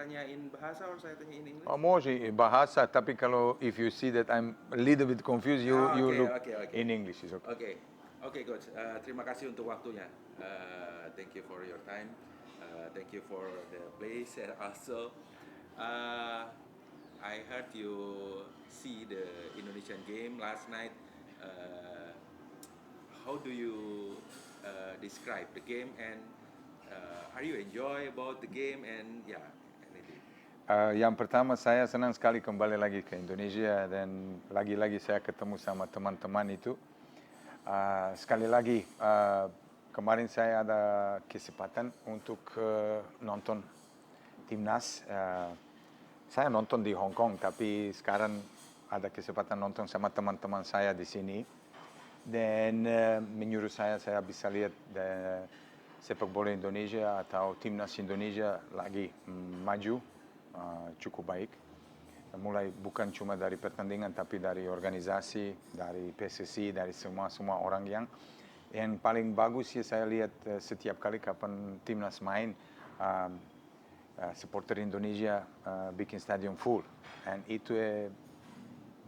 tanyain bahasa atau saya tanyain English? More bahasa, tapi kalau if you see that I'm a little bit confused, you look Okay. in English is Okay, okay. okay, coach. Terima kasih untuk waktunya. Thank you for your time. Thank you for the place and also I heard you see the Indonesian game last night. Uh, how do you describe the game and are you enjoy about the game and yeah anything? Yang pertama saya senang sekali kembali lagi ke Indonesia dan lagi-lagi saya ketemu sama teman-teman itu. Sekali lagi kemarin saya ada kesempatan untuk nonton timnas. Saya nonton di Hong Kong, tapi sekarang ada kesempatan nonton sama teman-teman saya di sini. Dan menurut saya bisa lihat sepak bola Indonesia atau timnas Indonesia lagi maju cukup baik. Mulai bukan cuma dari pertandingan, tapi dari organisasi, dari PSSI, dari semua orang yang paling bagus ya saya lihat setiap kali kapan timnas main, supporter Indonesia bikin stadion full, dan itu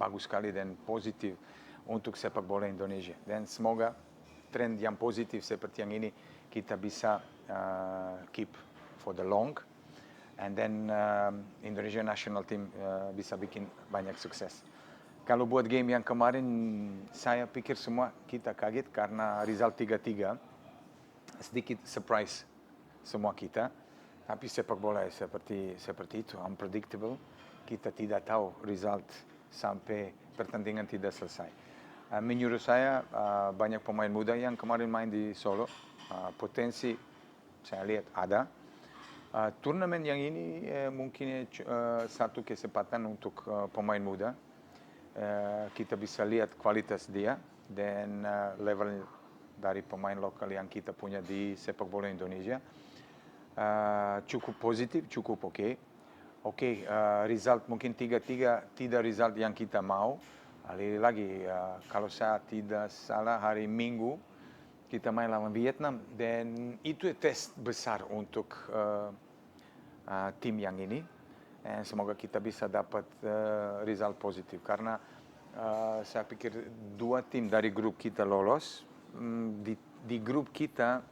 bagus sekali dan positif untuk sepak bola Indonesia. Dan semoga tren yang positif seperti yang ini kita bisa keep for the long, and then Indonesia national team bisa bikin banyak sukses. Kalau buat game yang kemarin, saya pikir semua kita kaget karena result 3-3, sedikit surprise semua kita. Tapi sepak bola seperti itu, unpredictable. Kita tidak tahu result sampai pertandingan tidak selesai. Menurut saya banyak pemain muda yang kemarin main di Solo, potensi saya lihat ada. Turnamen yang ini mungkin satu kesempatan untuk pemain muda. Kita bisa lihat kualitas dia dan level dari pemain lokal yang kita punya di sepak bola Indonesia. Cukup positif, cukup oke. Result mungkin 3-3 tidak result yang kita mau. Lagi kalau saya tidak salah hari Minggu kita main lawan Vietnam, dan itu tes besar untuk tim yang ini. Semoga kita bisa dapat result positif karena saya pikir dua tim dari grup kita lolos. Di grup kita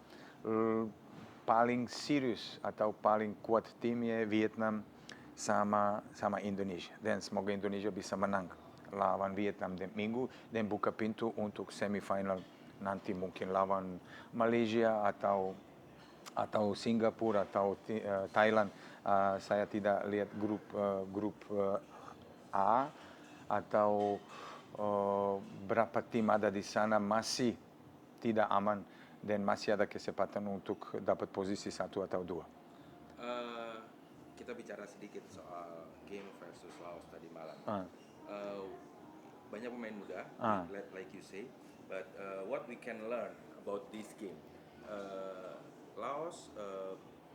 paling serius atau paling kuat timnya Vietnam sama Indonesia, dan semoga Indonesia bisa menang lawan Vietnam di Minggu dan buka pintu untuk semifinal nanti, mungkin lawan Malaysia atau Singapura atau Thailand. Saya tidak lihat grup A atau berapa tim ada di sana masih tidak aman dan masih ada kesempatan untuk dapat posisi 1 atau 2. Kita bicara sedikit soal game versus Laos tadi malam. Banyak pemain muda, like you say, but what we can learn about this game? Laos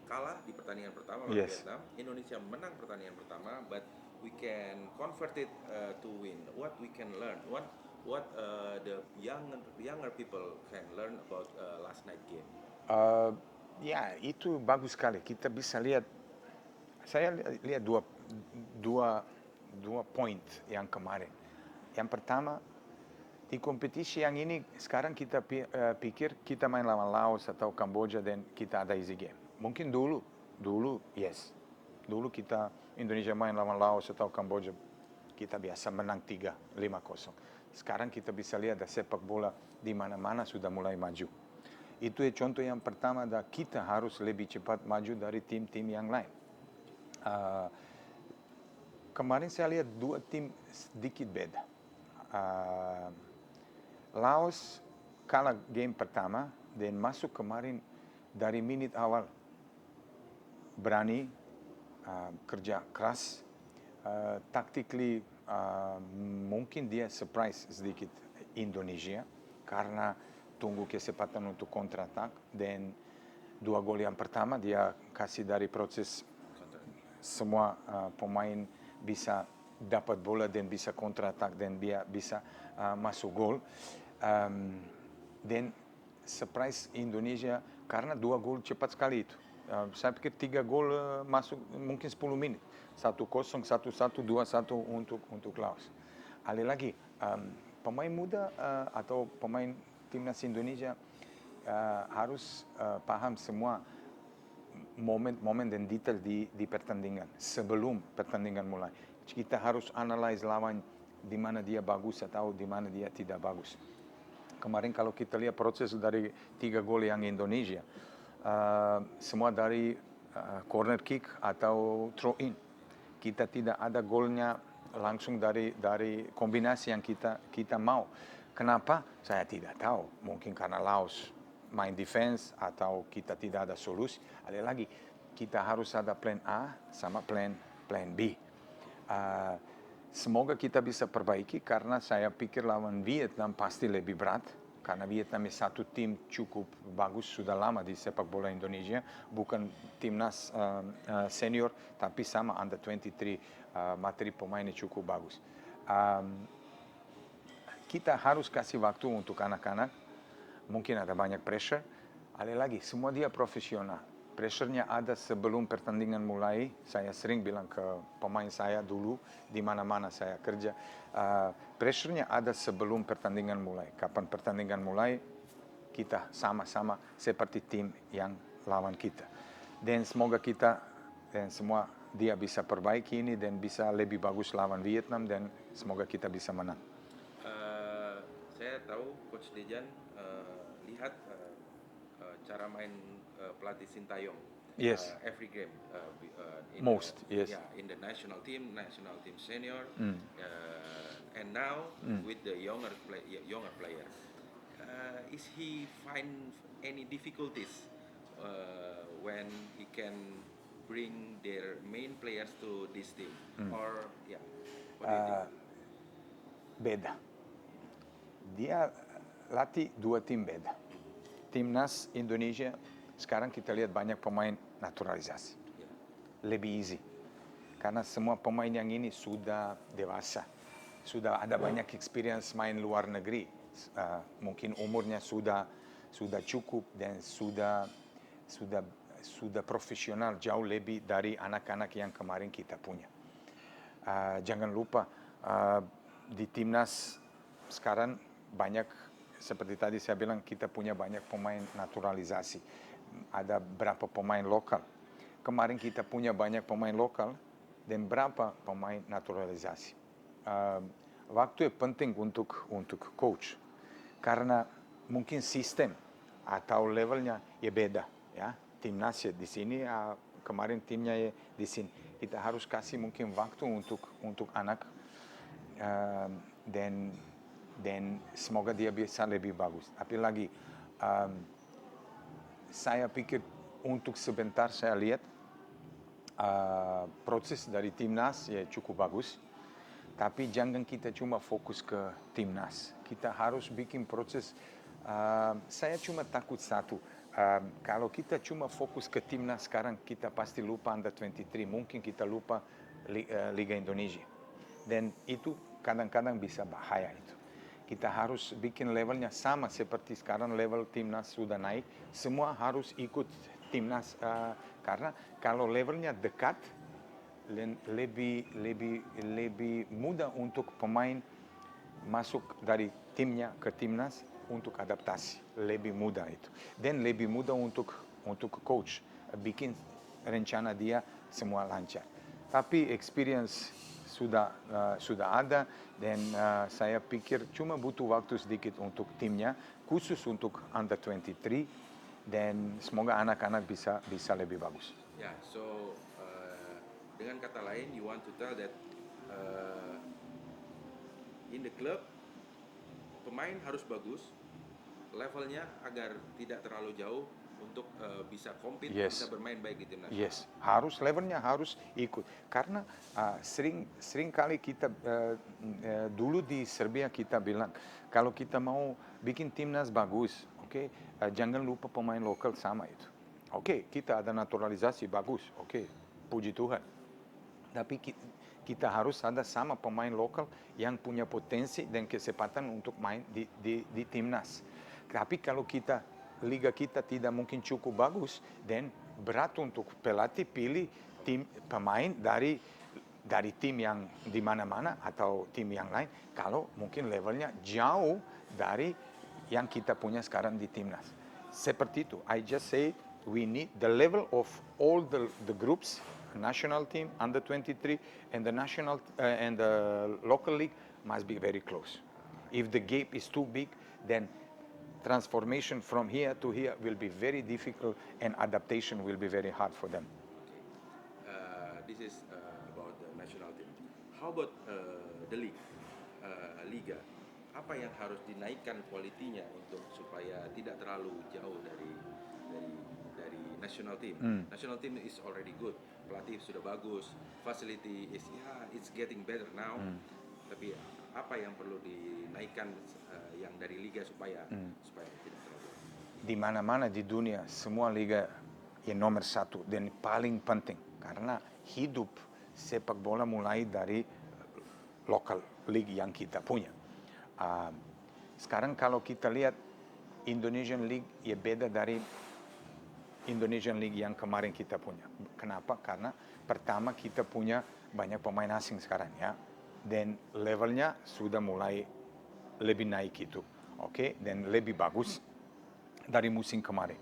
kalah di pertandingan pertama lawan Vietnam. Indonesia menang pertandingan pertama, but we can convert it to win. What we can learn? What the younger people can learn about last night game? Ya, itu bagus sekali. Kita bisa lihat. Saya lihat dua point yang kemarin. Yang pertama, di kompetisi yang ini sekarang kita pikir kita main lawan Laos atau Kamboja dan kita ada easy game. Mungkin dulu yes. Dulu kita Indonesia main lawan Laos atau Kamboja, kita biasa menang 3-5-0. Sekarang kita bisa lihat ada sepak bola di mana-mana sudah mulai maju. Itu contoh yang pertama, kita harus lebih cepat maju dari tim-tim yang lain. Kemarin saya lihat dua tim sedikit beda. Laos kalah game pertama dan masuk kemarin dari menit awal berani, kerja keras, tactically mungkin dia surprise sedikit Indonesia karena tunggu kesempatan untuk counter attack, dan 2 gol yang pertama dia kasih dari proses semua pemain bisa dapat bola dan bisa counter attack dan dia bisa masuk gol. Dan surprise Indonesia karena 2 gol cepat sekali itu. Saya pikir 3 gol masuk mungkin 10 menit. 1-0, 1-1, 2-1 untuk Laos. Ali lagi, pemain muda atau pemain timnas Indonesia harus paham semua momen dan detail di pertandingan sebelum pertandingan mulai. Kita harus analyze lawan di mana dia bagus atau di mana dia tidak bagus. Kemarin kalau kita lihat proses dari 3 gol yang Indonesia, semua dari corner kick atau throw in. Kita tidak ada golnya langsung dari kombinasi yang kita mau. Kenapa? Saya tidak tahu. Mungkin karena Laos main defense atau kita tidak ada solusi. Ada lagi, kita harus ada plan A sama plan B. Semoga kita bisa perbaiki karena saya pikir lawan Vietnam pasti lebih berat. Karena Vietnam satu tim cukup bagus, sudah lama di sepak bola Indonesia. Bukan timnas senior, tapi sama under 23 materi pemainnya cukup bagus. Kita harus kasih waktu untuk anak-anak. Mungkin ada banyak pressure. Ada lagi, semua dia profesional. Pressure-nya ada sebelum pertandingan mulai. Saya sering bilang ke pemain saya dulu, di mana-mana saya kerja. Pressure-nya ada sebelum pertandingan mulai. Kapan pertandingan mulai, kita sama-sama seperti tim yang lawan kita. Dan semoga kita dan semua dia bisa perbaiki ini dan bisa lebih bagus lawan Vietnam dan semoga kita bisa menang. Saya tahu Coach Dejan lihat cara main pelatih Sintayong. Yes. Every game. Yes. Yeah, in the national team senior, and now with the younger player. Is he find any difficulties when he can bring their main players to this team? Or yeah, what do you think? Beda. Dia latih 2 tim beda. Timnas Indonesia sekarang kita lihat banyak pemain naturalisasi. Lebih easy. Karena semua pemain yang ini sudah dewasa. Sudah ada banyak experience main luar negeri. Mungkin umurnya sudah cukup dan sudah profesional jauh lebih dari anak-anak yang kemarin kita punya. Jangan lupa di timnas sekarang banyak, seperti tadi saya bilang, kita punya banyak pemain naturalisasi. Ada berapa pemain lokal. Kemarin kita punya banyak pemain lokal dan berapa pemain naturalisasi. Waktu penting untuk coach. Karena mungkin sistem atau levelnya ya beda. Ya. Timnas ya di sini, kemarin timnya ya di sini. Kita harus kasih mungkin waktu untuk anak. Dan semoga dia bisa lebih bagus. Tapi lagi, saya pikir untuk sebentar saya lihat proses dari timnas ya cukup bagus. Tapi jangan kita cuma fokus ke timnas. Kita harus bikin proses. Saya cuma takut satu. Kalau kita cuma fokus ke timnas sekarang, kita pasti lupa under 23. Mungkin kita lupa Liga Indonesia. Dan itu kadang-kadang bisa bahaya itu. Kita harus bikin levelnya sama seperti sekarang level timnas sudah naik. Semua harus ikut timnas karena kalau levelnya dekat, lebih mudah untuk pemain masuk dari timnya ke timnas untuk adaptasi. Lebih mudah itu. Dan lebih mudah untuk coach bikin rencana dia semua lancar. Tapi experience sudah ada dan saya pikir cuma butuh waktu sedikit untuk timnya, khusus untuk under 23 dan semoga anak-anak bisa lebih bagus. Yeah, so dengan kata lain, you want to tell that in the club pemain harus bagus, levelnya agar tidak terlalu jauh untuk bisa compete, bisa bermain baik di timnas. Yes, levelnya harus ikut. Karena sering kali kita dulu di Serbia kita bilang kalau kita mau bikin timnas bagus, jangan lupa pemain lokal sama itu. Kita ada naturalisasi bagus, puji Tuhan. Tapi kita harus ada sama pemain lokal yang punya potensi dan kesempatan untuk main di timnas. Tapi kalau kita liga kita tidak mungkin cukup bagus, dan berat untuk pelatih pilih tim pemain dari tim yang di mana-mana atau tim yang lain kalau mungkin levelnya jauh dari yang kita punya sekarang di timnas. Seperti itu. I just say we need the level of all the groups, national team, under 23, and the national and the local league must be very close. If the gap is too big, then transformation from here to here will be very difficult and adaptation will be very hard for them. This is about the national team. How about the league, liga? Apa yang harus dinaikkan kualitinya untuk supaya tidak terlalu jauh dari national team? National team is already good, pelatih sudah bagus, facility is it's getting better now. Tapi apa yang perlu dinaikkan yang dari liga supaya tidak terlalu? Di mana-mana di dunia semua liga yang nomor satu dan paling penting karena hidup sepak bola mulai dari local league yang kita punya. Sekarang kalau kita lihat Indonesian League ya beda dari Indonesian League yang kemarin kita punya. Kenapa? Karena pertama kita punya banyak pemain asing sekarang ya, dan levelnya sudah mulai lebih naik itu, oke, dan lebih bagus dari musim kemarin.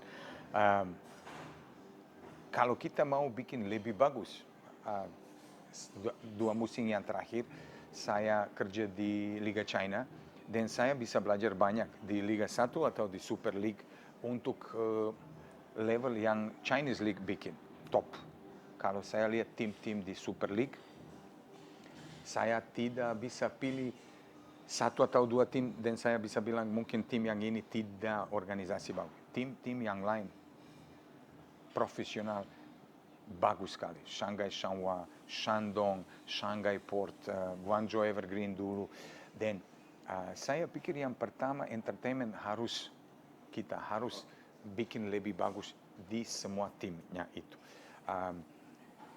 Kalau kita mau bikin lebih bagus, 2 musim yang terakhir saya kerja di Liga China dan saya bisa belajar banyak di Liga 1 atau di Super League untuk level yang Chinese League bikin top. Kalau saya lihat tim-tim di Super League, saya tidak bisa pilih 1 atau 2 tim dan saya bisa bilang mungkin tim yang ini tidak organisasi bagus. Tim-tim yang lain profesional bagus sekali. Shanghai Shenhua, Shandong, Shanghai Port, Guangzhou Evergreen dulu. Dan saya pikir yang pertama entertainment kita harus bikin lebih bagus di semua timnya itu.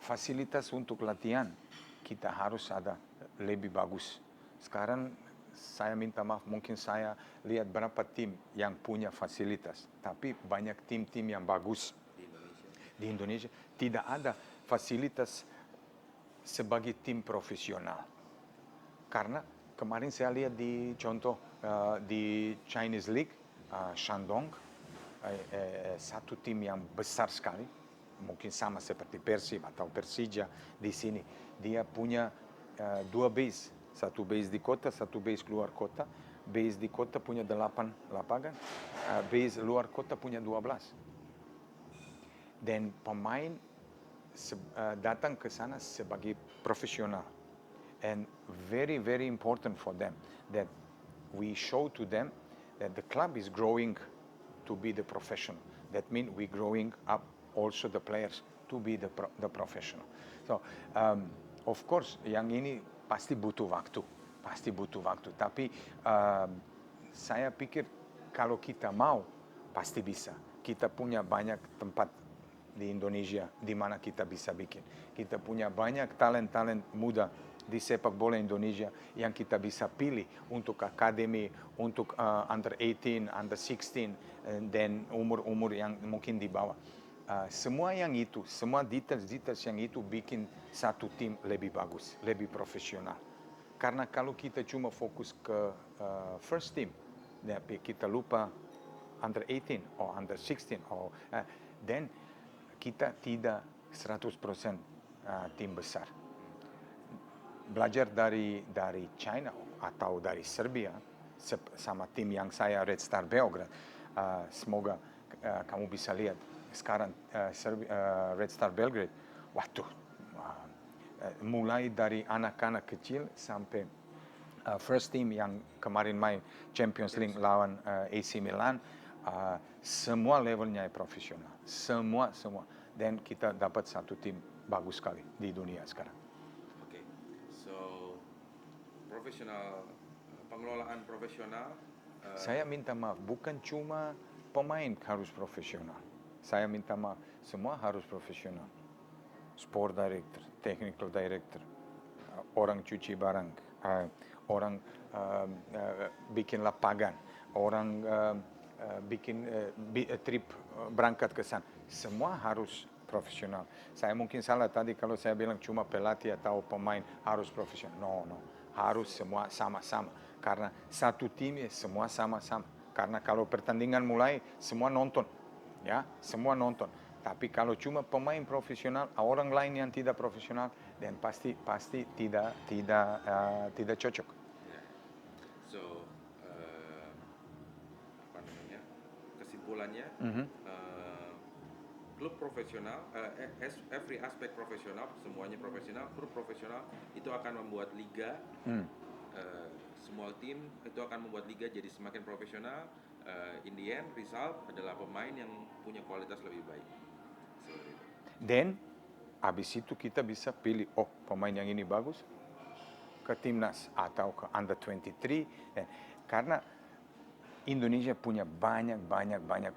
Fasilitas untuk latihan kita harus ada lebih bagus. Sekarang saya minta maaf, mungkin saya lihat berapa tim yang punya fasilitas, tapi banyak tim-tim yang bagus di Indonesia tidak ada fasilitas sebagai tim profesional. Karena kemarin saya lihat di contoh di Chinese League, Shandong, satu tim yang besar sekali, mungkin sama seperti Persib atau Persija di sini. Dia punya 2 base, satu base di kota, satu base keluar kota. Base di kota punya 8 lapangan, base luar kota punya 12. Dan pemain datang ke sana sebagai profesional. And very, very important for them that we show to them that the club is growing to be the professional. That means we growing up also the players to be the professional. So, of course, yang ini pasti butuh waktu. Tapi saya pikir kalau kita mau, pasti bisa. Kita punya banyak tempat di Indonesia di mana kita bisa bikin. Kita punya banyak talent muda di sepak bola Indonesia yang kita bisa pilih untuk akademi, untuk under 18, under 16, dan umur-umur yang mungkin di bawah. Semua yang itu, semua details yang itu bikin satu tim lebih bagus, lebih profesional. Karena kalau kita cuma fokus ke first team, tapi kita lupa under 18 atau under 16, then kita tidak 100% tim besar. Belajar dari China atau dari Serbia sama tim yang saya Red Star Beograd. Semoga kamu bisa lihat sekarang Red Star Belgrade. Mulai dari anak-anak kecil sampai first team yang kemarin main Champions League lawan AC Milan, semua levelnya profesional, semua. Dan kita dapat satu tim bagus sekali di dunia sekarang. Oke, so profesional, pengelolaan profesional. Saya minta maaf, bukan cuma pemain harus profesional. Saya minta maaf, semua harus profesional. Sport director, technical director, orang cuci barang, orang bikin lapangan, orang bikin trip berangkat ke sana. Semua harus profesional. Saya mungkin salah tadi kalau saya bilang cuma pelatih atau pemain harus profesional. No. Harus semua sama-sama. Karena satu tim semua sama-sama. Karena kalau pertandingan mulai semua nonton. Ya, semua nonton. Tapi kalau cuma pemain profesional, orang lain yang tidak profesional, dan pasti tidak cocok. Yeah. So, apa namanya? Kesimpulannya, klub profesional, every aspek profesional, semuanya profesional, klub profesional itu akan membuat liga, semua tim itu akan membuat liga jadi semakin profesional. In the end, result adalah pemain yang punya kualitas lebih baik. Dan habis itu kita bisa pilih, oh pemain yang ini bagus ke timnas atau ke under 23. Karena Indonesia punya banyak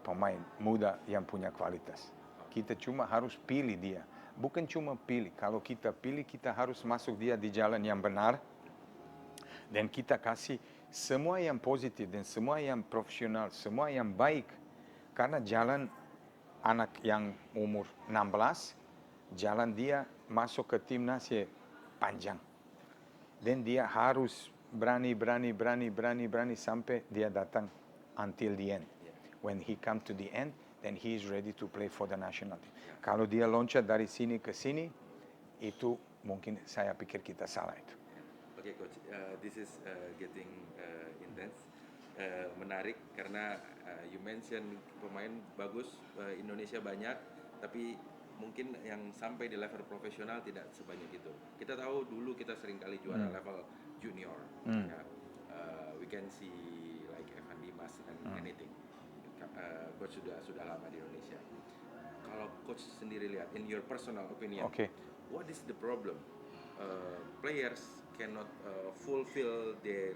pemain muda yang punya kualitas. Kita cuma harus pilih dia. Bukan cuma pilih, kalau kita pilih kita harus masuk dia di jalan yang benar. Dan kita kasih semua yang positif dan semua yang profesional, semua yang baik. Karena jalan anak yang umur 16, jalan dia masuk ke timnas ya panjang. Dan dia harus berani sampai dia datang until the end. When he come to the end, then he is ready to play for the national team. Kalau dia loncat dari sini ke sini, itu mungkin saya pikir kita salah itu. Oke, Coach, this is getting intense, menarik karena you mention pemain bagus, Indonesia banyak, tapi mungkin yang sampai di level profesional tidak sebanyak itu. Kita tahu dulu kita sering kali juara level junior, ya. We can see like Evan Dimas and anything. Coach sudah lama di Indonesia. Kalau Coach sendiri lihat, in your personal opinion, what is the problem? Players cannot fulfill their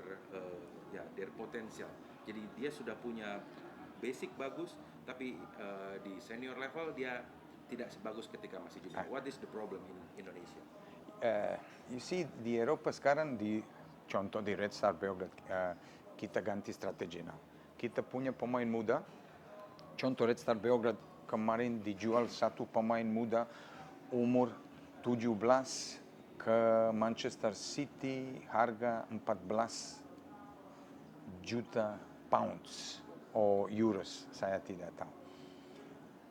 potential. Jadi dia sudah punya basic bagus, tapi di senior level dia tidak sebagus ketika masih junior. What is the problem in Indonesia? You see, di Eropa sekarang, contoh di Red Star Beograd, kita ganti strategi. Kita punya pemain muda. Contoh Red Star Beograd kemarin dijual satu pemain muda umur 17 ke Manchester City, harga 14 juta pounds atau euros, saya tidak tahu.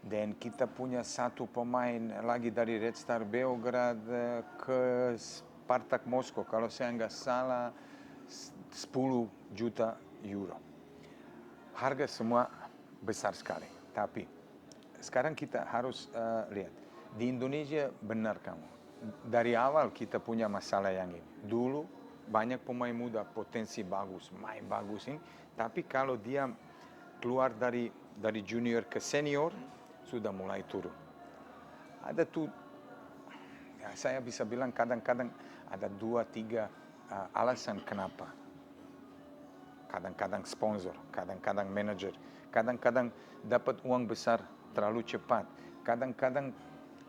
Dan kita punya satu pemain lagi dari Red Star Beograd ke Spartak Moskow, kalau saya nggak salah 10 juta euro. Harga semua besar sekali. Tapi sekarang kita harus lihat, di Indonesia benar kamu. Dari awal kita punya masalah yang ini. Dulu banyak pemain muda potensi bagus, main bagus ini, tapi kalau dia keluar dari junior ke senior sudah mulai turun. Ada tuh, ya saya bisa bilang kadang-kadang ada 2-3 alasan kenapa. Kadang-kadang sponsor, kadang-kadang manajer, kadang-kadang dapat uang besar terlalu cepat, kadang-kadang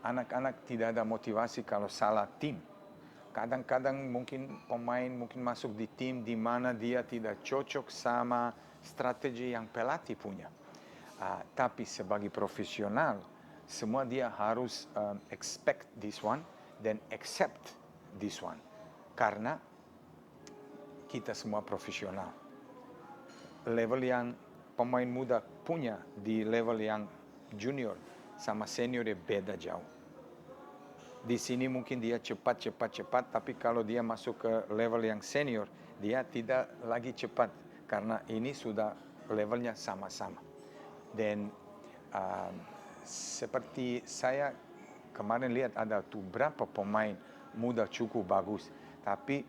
anak-anak tidak ada motivasi kalau salah tim. Kadang-kadang mungkin pemain masuk di tim di mana dia tidak cocok sama strategi yang pelatih punya. Tapi sebagai profesional, semua dia harus expect this one dan accept this one. Karena kita semua profesional. Level yang pemain muda punya di level yang junior sama senior beda jauh. Di sini mungkin dia cepat, tapi kalau dia masuk ke level yang senior, dia tidak lagi cepat karena ini sudah levelnya sama-sama. Dan seperti saya kemarin lihat ada tuh berapa pemain muda cukup bagus, tapi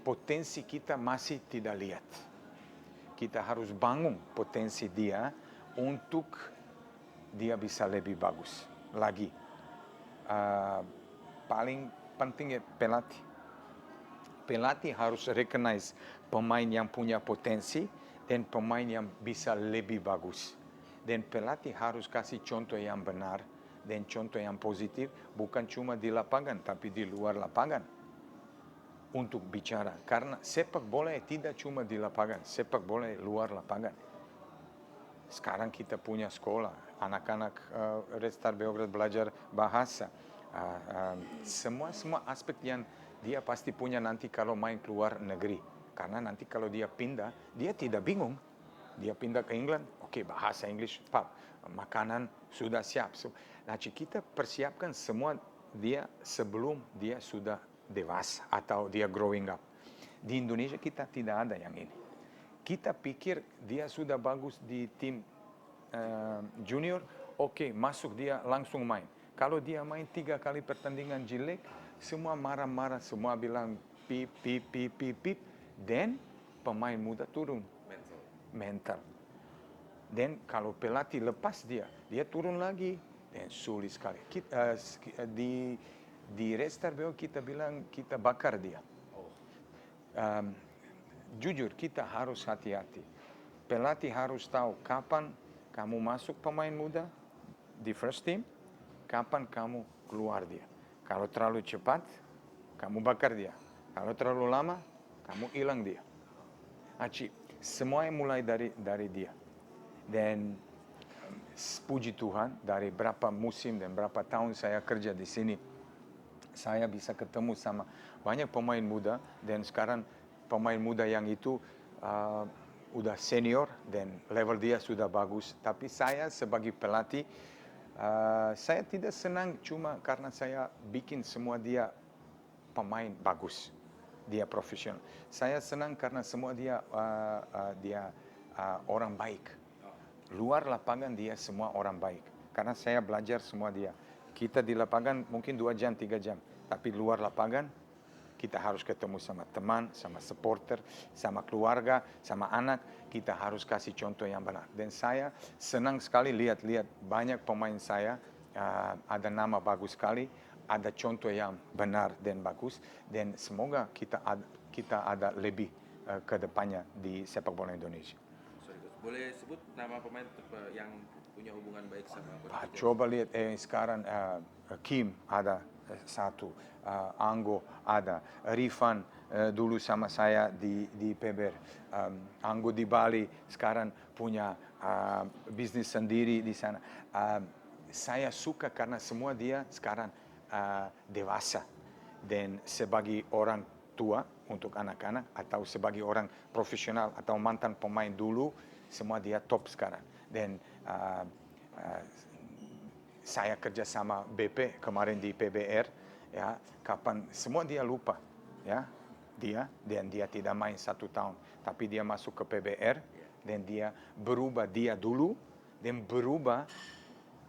potensi kita masih tidak lihat. Kita harus bangun potensi dia untuk dia bisa lebih bagus lagi. Paling penting pelatih. Pelatih harus recognize pemain yang punya potensi dan pemain yang bisa lebih bagus. Dan pelatih harus kasih contoh yang benar dan contoh yang positif, bukan cuma di lapangan tapi di luar lapangan untuk bicara. Karena sepak bola tidak cuma di lapangan, sepak bola luar lapangan. Sekarang kita punya sekolah, anak-anak Red Star Beograd belajar bahasa. Semua aspek yang dia pasti punya nanti kalau main keluar negeri. Karena nanti kalau dia pindah, dia tidak bingung. Dia pindah ke England, oke, bahasa Inggris, makanan sudah siap. Nah, kita persiapkan semua dia sebelum dia sudah dewasa atau dia growing up. Di Indonesia kita tidak ada yang ini. Kita pikir dia sudah bagus di tim junior, oke, masuk dia langsung main. Kalau dia main 3 kali pertandingan jelek, semua marah-marah, semua bilang pip, pip, pip, pip, pip. Dan pemain muda turun. Mental. Dan kalau pelatih lepas dia turun lagi. Dan sulit sekali. Di Red Star Beograd kita bilang kita bakar dia. Jujur kita harus hati-hati. Pelatih harus tahu kapan kamu masuk pemain muda di first team, kapan kamu keluar dia. Kalau terlalu cepat, kamu bakar dia. Kalau terlalu lama, kamu hilang dia. Semuanya mulai dari dia. Dan puji Tuhan, dari berapa musim dan berapa tahun saya kerja di sini, saya bisa ketemu sama banyak pemain muda, dan sekarang pemain muda yang itu udah senior dan level dia sudah bagus. Tapi saya sebagai pelatih, saya tidak senang cuma karena saya bikin semua dia pemain bagus, dia profesional. Saya senang karena semua dia orang baik. Luar lapangan dia semua orang baik. Karena saya belajar semua dia. Kita di lapangan mungkin 2 jam, 3 jam. Tapi luar lapangan kita harus ketemu sama teman, sama supporter, sama keluarga, sama anak. Kita harus kasih contoh yang benar. Dan saya senang sekali lihat banyak pemain saya ada nama bagus sekali, ada contoh yang benar dan bagus. Dan semoga kita ada lebih ke depannya di sepak bola Indonesia. Boleh sebut nama pemain yang punya hubungan baik sama Coach? Coba lihat sekarang Kim ada satu, Anggo ada, Rifan dulu sama saya di PBR, Anggo di Bali sekarang punya bisnis sendiri di sana. Saya suka karena semua dia sekarang dewasa, dan sebagai orang tua untuk anak-anak atau sebagai orang profesional atau mantan pemain dulu, semua dia top sekarang. Dan saya kerja sama BP kemarin di PBR, ya, kapan semua dia lupa, ya, dan dia tidak main 1 tahun, tapi dia masuk ke PBR dan dia berubah dia dulu dan berubah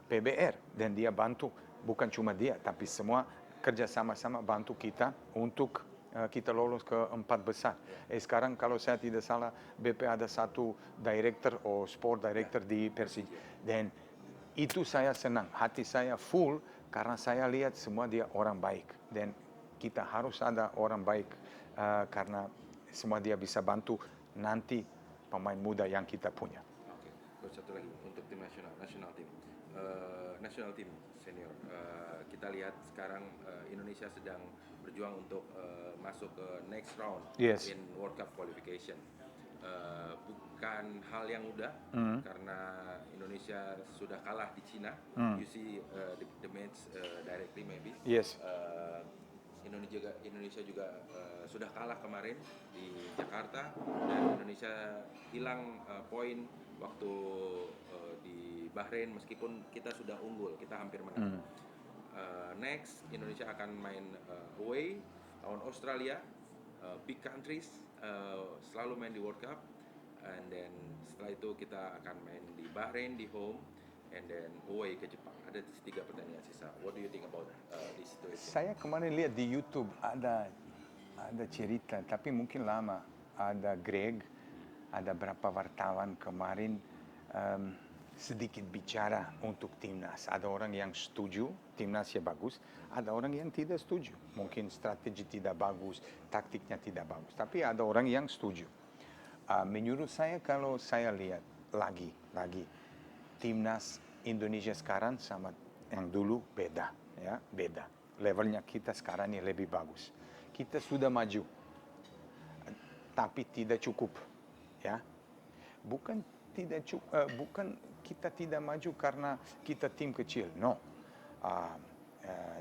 PBR, dan dia bantu, bukan cuma dia tapi semua kerja sama-sama bantu kita untuk kita lolos ke 4 besar. Sekarang kalau saya tidak salah, BP ada satu director atau sport director di Persija. Dan itu saya senang, hati saya full karena saya lihat semua dia orang baik. Dan kita harus ada orang baik karena semua dia bisa bantu nanti pemain muda yang kita punya. Oke, terus satu lagi untuk tim national team senior. Kita lihat sekarang Indonesia sedang berjuang untuk masuk ke next round in World Cup qualification. Bukan hal yang mudah karena Indonesia sudah kalah di Cina. You see the match directly maybe. Yes. Indonesia juga sudah kalah kemarin di Jakarta, dan Indonesia hilang poin waktu di Bahrain meskipun kita sudah unggul, kita hampir menang. Next Indonesia akan main away lawan Australia, big countries, selalu main di World Cup, and then setelah itu kita akan main di Bahrain di home, and then away ke Jepang. Ada 3 pertandingan sisa. What do you think about this situation? Saya kemarin lihat di YouTube ada cerita, tapi mungkin lama. Ada Greg, ada berapa wartawan kemarin sedikit bicara untuk timnas. Ada orang yang setuju timnasnya bagus, ada orang yang tidak setuju. Mungkin strategi tidak bagus, taktiknya tidak bagus, tapi ada orang yang setuju. Menurut saya, kalau saya lihat lagi timnas Indonesia sekarang sama yang dulu beda, ya, beda. Levelnya kita sekarang ini lebih bagus. Kita sudah maju, tapi tidak cukup, ya. Bukan bukan kita tidak maju karena kita tim kecil. No.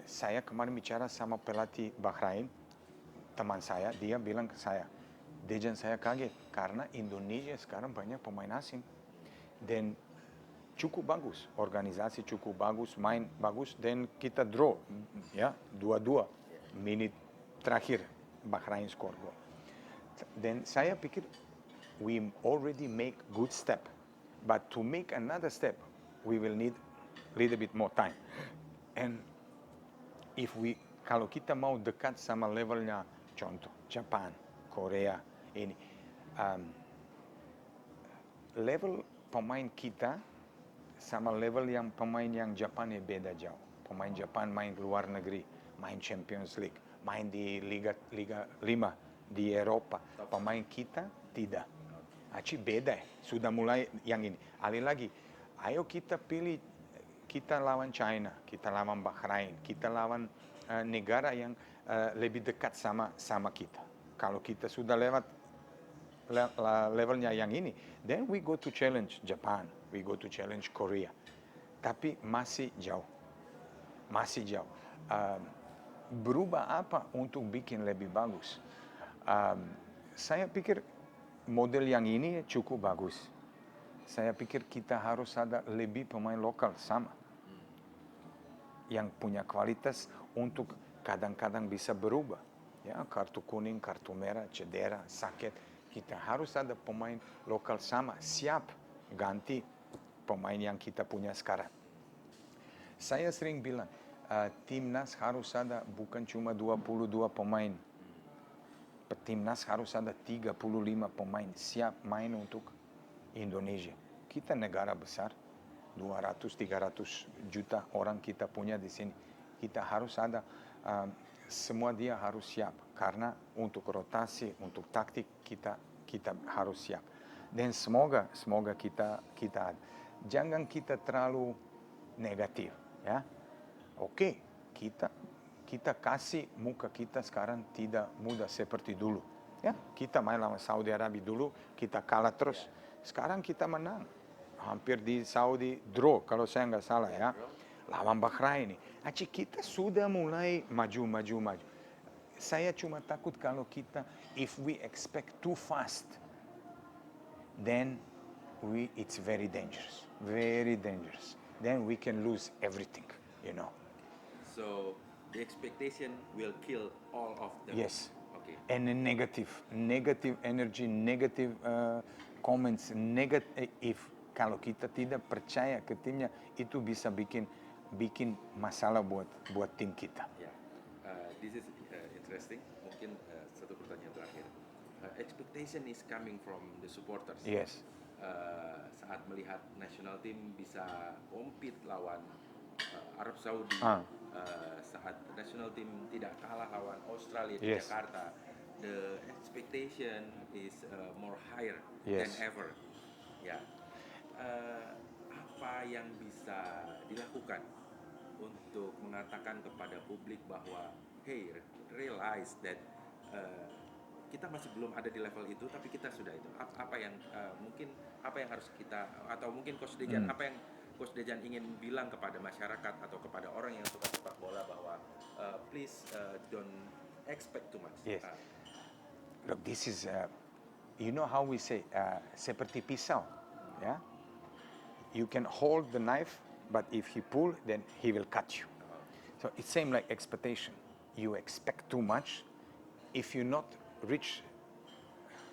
Saya kemarin bicara sama pelatih Bahrain, teman saya, dia bilang ke saya, Dejan, saya kaget karena Indonesia sekarang banyak pemain asing dan cukup bagus, organisasi cukup bagus, main bagus, dan kita draw, ya 2-2 menit terakhir Bahrain skor gol. Dan saya pikir we already make good step, but to make another step, we will need little bit more time. And kalau kita mau dekat sama levelnya, contoh Japan, Korea, ini level pemain kita sama level yang pemain yang Japan beda jauh. Pemain Japan main luar negeri, main Champions League, main di Liga 5 di Eropa. Pemain kita tidak. Beda, sudah mulai yang ini. Lagi, ayo kita pilih, kita lawan China, kita lawan Bahrain, kita lawan negara yang lebih dekat sama kita. Kalau kita sudah lewat levelnya yang ini, then we go to challenge Japan, we go to challenge Korea. Tapi masih jauh. Berubah apa untuk bikin lebih bagus? Saya pikir model yang ini cukup bagus. Saya pikir kita harus ada lebih pemain lokal sama. Yang punya kualitas untuk kadang-kadang bisa berubah. Ya, kartu kuning, kartu merah, cedera, sakit. Kita harus ada pemain lokal sama, siap ganti pemain yang kita punya sekarang. Saya sering bilang, timnas harus ada bukan cuma 22 pemain. Timnas harus ada 35 pemain siap main untuk Indonesia. Kita negara besar, 200-300 juta orang kita punya di sini. Kita harus ada, semua dia harus siap. Karena untuk rotasi, untuk taktik kita harus siap. Dan semoga kita ada. Jangan kita terlalu negatif, ya. Oke, kita kasih muka kita sekarang tidak mudah seperti dulu. Ya, kita main lawan Saudi Arabia dulu, kita kalah terus. Sekarang kita menang. Hampir di Saudi draw kalau saya nggak salah, ya. Lawan Bahrain ini. Kita sudah mulai maju. Saya cuma takut kalau kita, if we expect too fast, then it's very dangerous. Then we can lose everything, you know. So the expectation will kill all of them. Yes. Okay. And a negative energy, negative comments, if kalau kita tidak percaya ke timnya, itu bisa bikin masalah buat tim kita. Yeah. This is interesting. Mungkin satu pertanyaan terakhir. Expectation is coming from the supporters. Yes. Saat melihat national team bisa compete lawan Arab Saudi, saat national team tidak kalah lawan Australia di Jakarta, the expectation is more higher than ever. Ya, apa yang bisa dilakukan untuk mengatakan kepada publik bahwa hey, realize that kita masih belum ada di level itu, tapi kita sudah itu. Apa yang harus kita, atau mungkin Coach Dejan, apa yang Coach Dejan ingin bilang kepada masyarakat atau kepada orang yang suka sepak bola bahwa please don't expect too much. Yes. Look, this is, you know how we say, seperti pisau, ya. You can hold the knife, but if he pull, then he will cut you. So it's same like expectation. You expect too much. If you not reach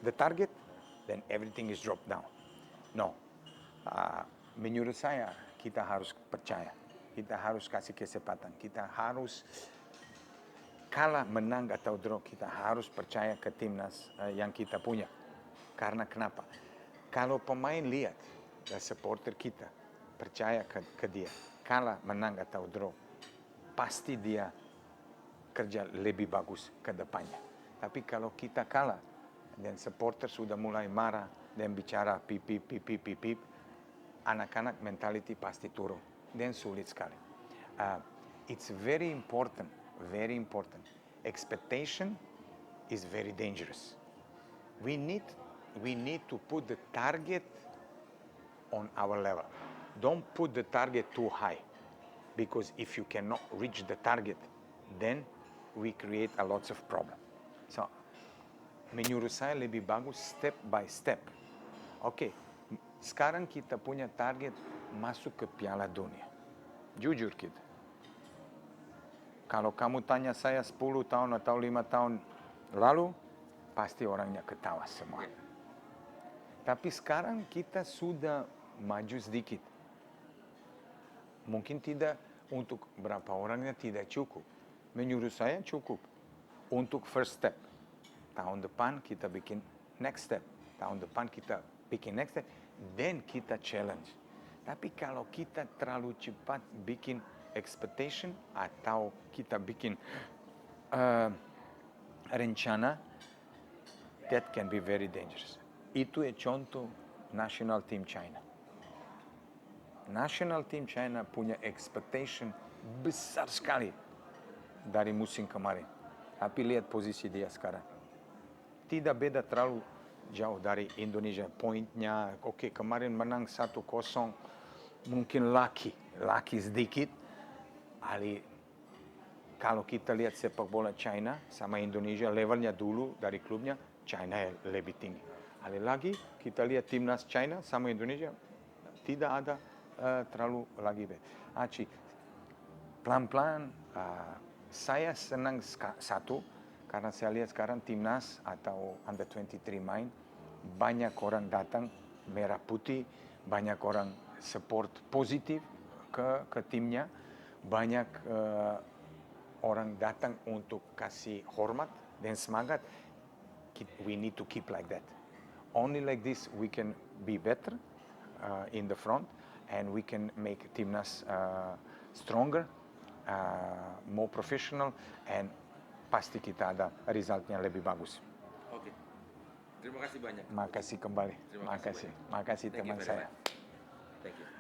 the target, then everything is dropped down. No. Menurut saya, kita harus percaya. Kita harus kasih kesempatan. Kita harus kalah, menang, atau draw. Kita harus percaya ke timnas yang kita punya. Karena kenapa? Kalau pemain lihat, supporter kita percaya ke dia, kalah, menang, atau draw, pasti dia kerja lebih bagus ke depannya. Tapi kalau kita kalah, dan supporter sudah mulai marah, dan bicara pip, anak-anak mentality pasti turun, dan sulit sekali. It's very important. Expectation is very dangerous. We need to put the target on our level. Don't put the target too high, because if you cannot reach the target, then we create a lots of problem. So, menurut saya lebih bagus step by step. Oke, sekarang kita punya target masuk ke Piala Dunia. Jujur kita. Kalau kamu tanya saya 10 tahun atau 5 tahun lalu, pasti orangnya ketawa semua. Tapi sekarang kita sudah maju sedikit. Mungkin tidak untuk berapa orangnya tidak cukup. Menurut saya cukup untuk first step. Tahun depan kita bikin next step. Tahun depan kita bikin next step. Then kita challenge. Tapi kalau kita terlalu cepat bikin expectation atau kita bikin rencana, that can be very dangerous. Itu contoh national team China. National team China punya expectation besar sekali dari musim kemarin. Tapi lihat posisi dia sekarang. Tidak beda terlalu jauh dari Indonesia. Poinnya, oke, kemarin menang 1-0, mungkin lucky sedikit. Kalau kita lihat sepak bola China sama Indonesia, levelnya dulu dari klubnya, China lebih tinggi. Lagi kita lihat timnas China sama Indonesia, tidak ada terlalu lagi beda. Pelan-pelan saya senang satu, karena saya lihat sekarang timnas atau under 23 main, banyak orang datang merah putih, banyak orang support positif ke timnya, banyak orang datang untuk kasih hormat dan semangat. We need to keep like that. Only like this we can be better in the front, and we can make timnas stronger, more professional, and pasti kita ada resultnya lebih bagus. Oke. Terima kasih banyak. Makasih kembali. Terima kasih Makasih teman saya. Thank you.